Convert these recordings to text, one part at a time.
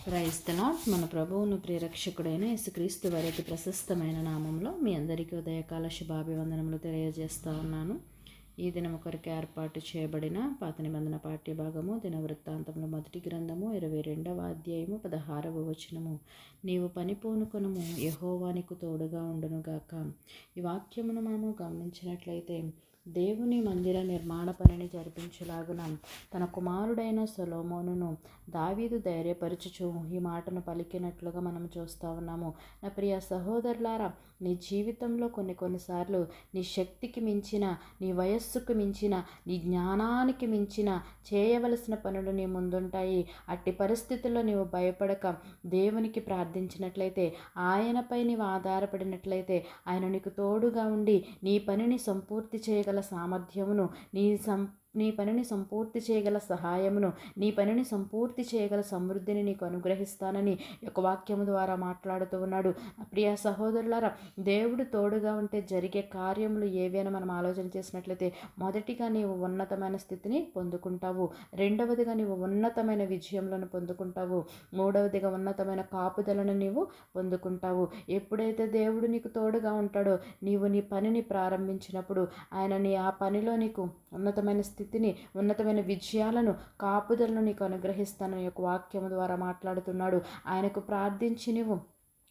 క్రైస్తలో మన ప్రభువును ప్రియరక్షకుడైన యేసుక్రీస్తు వారి అతి ప్రశస్తమైన నామంలో మీ అందరికీ ఉదయకాల శుభాభివందనములు తెలియజేస్తూ ఉన్నాను. ఈ దినం కొరకు ఏర్పాటు చేయబడిన పాత నిబంధన పాఠ్య భాగము దినవృత్తాంతంలో మొదటి గ్రంథము 22వ అధ్యాయము 16వ వచనము. నీవు పని పూనుకొనుము, యెహోవా నీకు తోడుగా ఉండునుగాక. ఈ వాక్యమును మనము గమనించినట్లయితే దేవుని మందిర నిర్మాణ పనిని జరిపించలాగున తన కుమారుడైన సొలొమోనును దావీదు ధైర్యపరచుచు ఈ మాటను పలికినట్లుగా మనం చూస్తూ ఉన్నాము. నా ప్రియ సహోదరులారా, నీ జీవితంలో కొన్నిసార్లు నీ శక్తికి మించిన, నీ వయస్సుకు మించిన, నీ జ్ఞానానికి మించిన చేయవలసిన పనులు నీ ముందుంటాయి. అట్టి పరిస్థితుల్లో నీవు భయపడక దేవునికి ప్రార్థించినట్లయితే, ఆయనపై నీవు ఆధారపడినట్లయితే ఆయన నీకు తోడుగా ఉండి నీ పనిని సంపూర్తి చేయగల సామర్థ్యమును, నీ పనిని సంపూర్తి చేయగల సహాయమును, నీ పనిని సంపూర్తి చేయగల సమృద్ధిని నీకు అనుగ్రహిస్తానని ఒక వాక్యము ద్వారా మాట్లాడుతూ ఉన్నాడు. ప్రియ సహోదరులారా, దేవుడు తోడుగా ఉంటే జరిగే కార్యములు ఏవైనా మనం ఆలోచన చేసినట్లయితే, మొదటిగా నీవు ఉన్నతమైన స్థితిని పొందుకుంటావు, రెండవదిగా నీవు ఉన్నతమైన విజయములను పొందుకుంటావు, మూడవదిగా ఉన్నతమైన కాపుదలను నీవు పొందుకుంటావు. ఎప్పుడైతే దేవుడు నీకు తోడుగా ఉంటాడో, నీవు నీ పనిని ప్రారంభించినప్పుడు ఆయన ఆ పనిలో నీకు ఉన్నతమైన స్థితిని, ఉన్నతమైన విజయాలను, కాపుదలను నీకు అనుగ్రహిస్తానని ఒక వాక్యము ద్వారా మాట్లాడుతున్నాడు. ఆయనకు ప్రార్థించి నీవు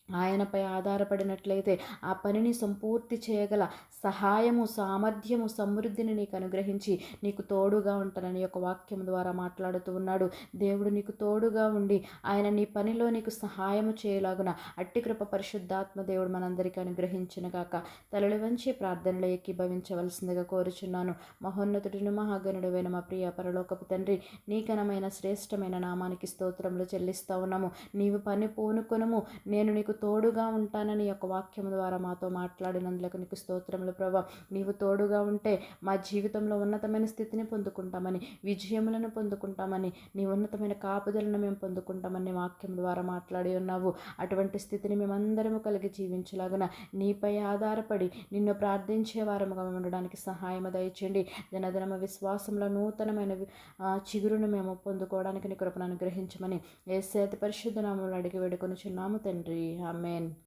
ఆయనపై ఆధారపడినట్లయితే ఆ పనిని సంపూర్తి చేయగల సహాయము, సామర్థ్యము, సమృద్ధిని నీకు అనుగ్రహించి నీకు తోడుగా ఉంటానని ఒక వాక్యం ద్వారా మాట్లాడుతూ ఉన్నాడు. దేవుడు నీకు తోడుగా ఉండి ఆయన నీ పనిలో నీకు సహాయము చేయలాగున అట్టి కృప పరిశుద్ధాత్మ దేవుడు మనందరికీ అనుగ్రహించునుగాక. తలలు వంచి ప్రార్థనలో ఏకీభవించవలసిందిగా కోరుచున్నాను. మహోన్నతుడిని మహాగణుడైన మా ప్రియ పరలోకపు తండ్రి, నీ ఘనమైన శ్రేష్టమైన నామానికి స్తోత్రములు చెల్లిస్తా ఉన్నాము. నీవు పని పూనుకొనుము, నేను నీకు తోడుగా ఉంటానని యొక్క వాక్యం ద్వారా మాతో మాట్లాడినందులకు నీకు స్తోత్రములు ప్రభా. నీవు తోడుగా ఉంటే మా జీవితంలో ఉన్నతమైన స్థితిని పొందుకుంటామని, విజయములను పొందుకుంటామని, నీ ఉన్నతమైన కాపుదలను మేము పొందుకుంటామని వాక్యం ద్వారా మాట్లాడి ఉన్నావు. అటువంటి స్థితిని మేమందరము కలిగి జీవించలాగున నీపై ఆధారపడి నిన్ను ప్రార్థించే వారముగా ఉండడానికి సహాయం దయచేయండి. దినదినమ విశ్వాసంలో నూతనమైన చిగురును మేము పొందుకోవడానికి నీ కృపను అనుగ్రహించమని యేసు అతి పరిశుద్ధ నామములో అడిగి వేడుకొనుచున్నాము తండ్రి. ఆమేన్.